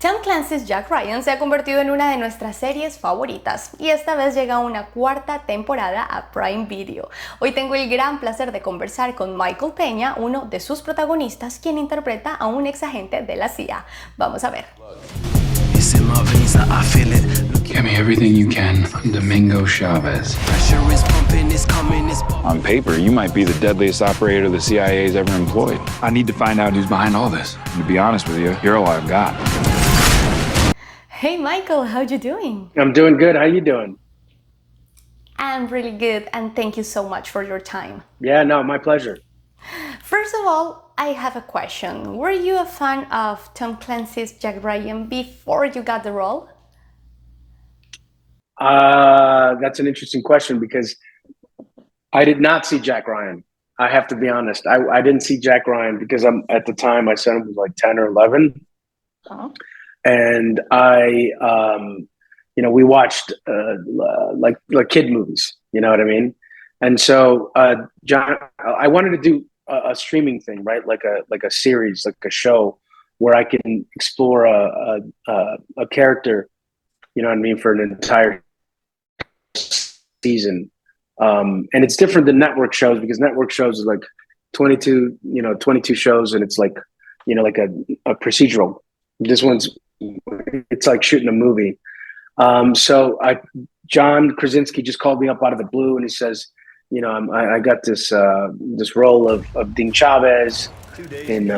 Tom Clancy's Jack Ryan se ha convertido en una de nuestras series favoritas y esta vez llega una cuarta temporada a Prime Video. Hoy tengo el gran placer de conversar con Michael Peña, uno de sus protagonistas, quien interpreta a un ex agente de la CIA. Vamos a ver. Get me everything you can from Domingo Chavez. On paper, you might be the deadliest operator the CIA's ever employed. I need to find out who's behind all this. And to be honest with you, you're all I've got. Hey Michael, how you doing? I'm doing good. How you doing? I'm really good, and thank you so much for your time. Yeah, no, my pleasure. First of all, I have a question. Were you a fan of Tom Clancy's Jack Ryan before you got the role? That's an interesting question because I did not see Jack Ryan. I have to be honest. I didn't see Jack Ryan because at the time my son was like 10 or 11. Oh. And we watched like kid movies, you know what I mean? And so, John, I wanted to do a streaming thing, right? Like a series, like a show where I can explore a character, you know what I mean, for an entire season. And it's different than network shows because network shows is like 22 shows, and it's like, like a procedural. This one's, it's like shooting a movie. So John Krasinski just called me up out of the blue, and he says, I got this role of Ding Chavez in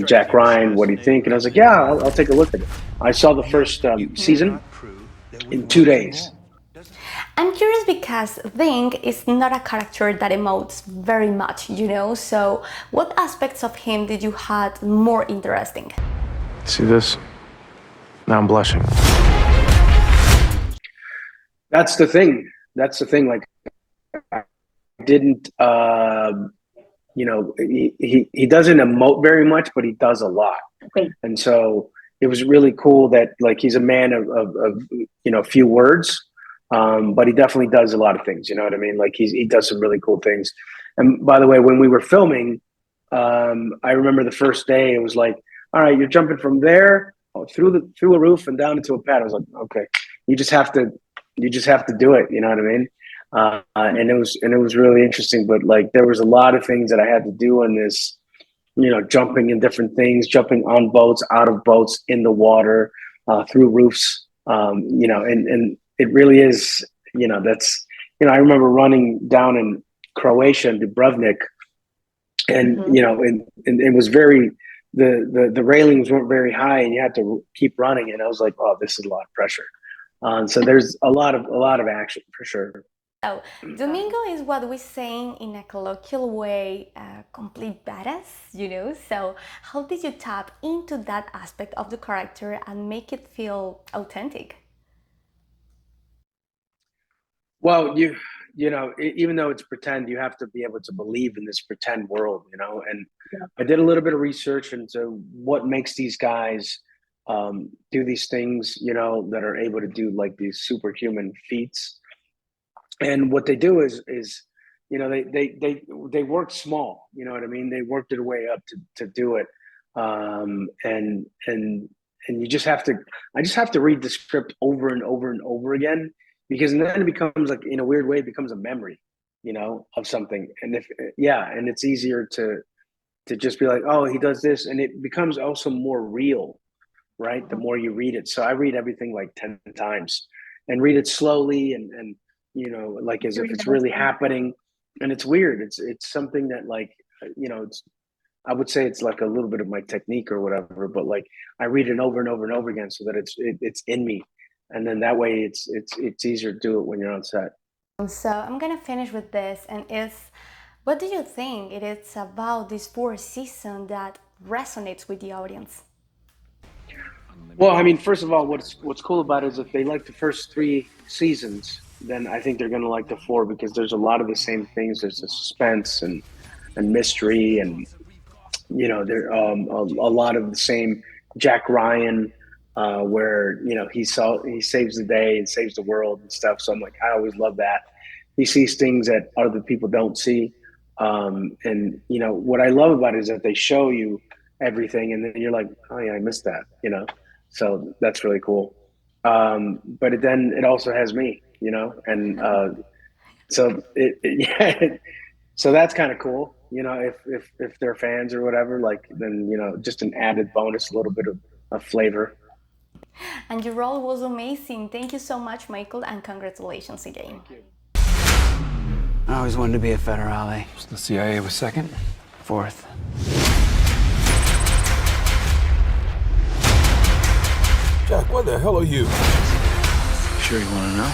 Jack Ryan. What do you think? And I was like, yeah, I'll take a look at it. I saw the first season in 2 days. I'm curious because Ding is not a character that emotes very much, so what aspects of him did you have more interesting? See this? Now I'm blushing. That's the thing. Like, I didn't, he doesn't emote very much, but he does a lot. Okay. And so it was really cool that, like, he's a man of few words, but he definitely does a lot of things. You know what I mean? Like, he does some really cool things. And by the way, when we were filming, I remember the first day it was like, all right, you're jumping from there through a roof and down into a pad. I was like, okay, you just have to do it. You know what I mean? And it was really interesting, but like, there was a lot of things that I had to do in this, jumping in different things, jumping on boats, out of boats, in the water, through roofs, and it really is, that's, I remember running down in Croatia in Dubrovnik, and, and it was very, the railings weren't very high, and you had to keep running. And I was like, oh, this is a lot of pressure. So there's a lot of action for sure. So Domingo is what we saying in a colloquial way, complete badass, So how did you tap into that aspect of the character and make it feel authentic? Well, even though it's pretend, you have to be able to believe in this pretend world, and yeah. I did a little bit of research into what makes these guys do these things, that are able to do like these superhuman feats. And what they do is they work small, you know what I mean? They work their way up to do it. And you just have to, I just have to read the script over and over and over again, because then it becomes, like, in a weird way, it becomes a memory, of something. And and it's easier to just be like, oh, he does this. And it becomes also more real, right? The more you read it. So I read everything like 10 times and read it slowly and like as if it's really happening. And it's weird. It's something that, like, I would say it's like a little bit of my technique or whatever, but like, I read it over and over and over again so that it's in me. And then that way it's easier to do it when you're on set. So I'm gonna finish with this, and what do you think it is about this fourth season that resonates with the audience? Well, I mean, first of all, what's cool about it is if they like the first 3 seasons, then I think they're going to like the 4, because there's a lot of the same things. There's the suspense and mystery, and there a lot of the same Jack Ryan, where he saves the day and saves the world and stuff. So I'm like, I always love that. He sees things that other people don't see, and what I love about it is that they show you everything, and then you're like, oh yeah, I missed that. So that's really cool. But then it also has me, you know, and yeah, so that's kind of cool, you know, if they're fans or whatever, like then you know, just an added bonus, a little bit of flavor. And your role was amazing. Thank you so much, Michael, and congratulations again. I always wanted to be a federale. So the CIA was second? Fourth. Jack, what the hell are you? Sure you want to know?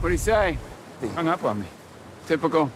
What'd he say? He hung up on me. Typical.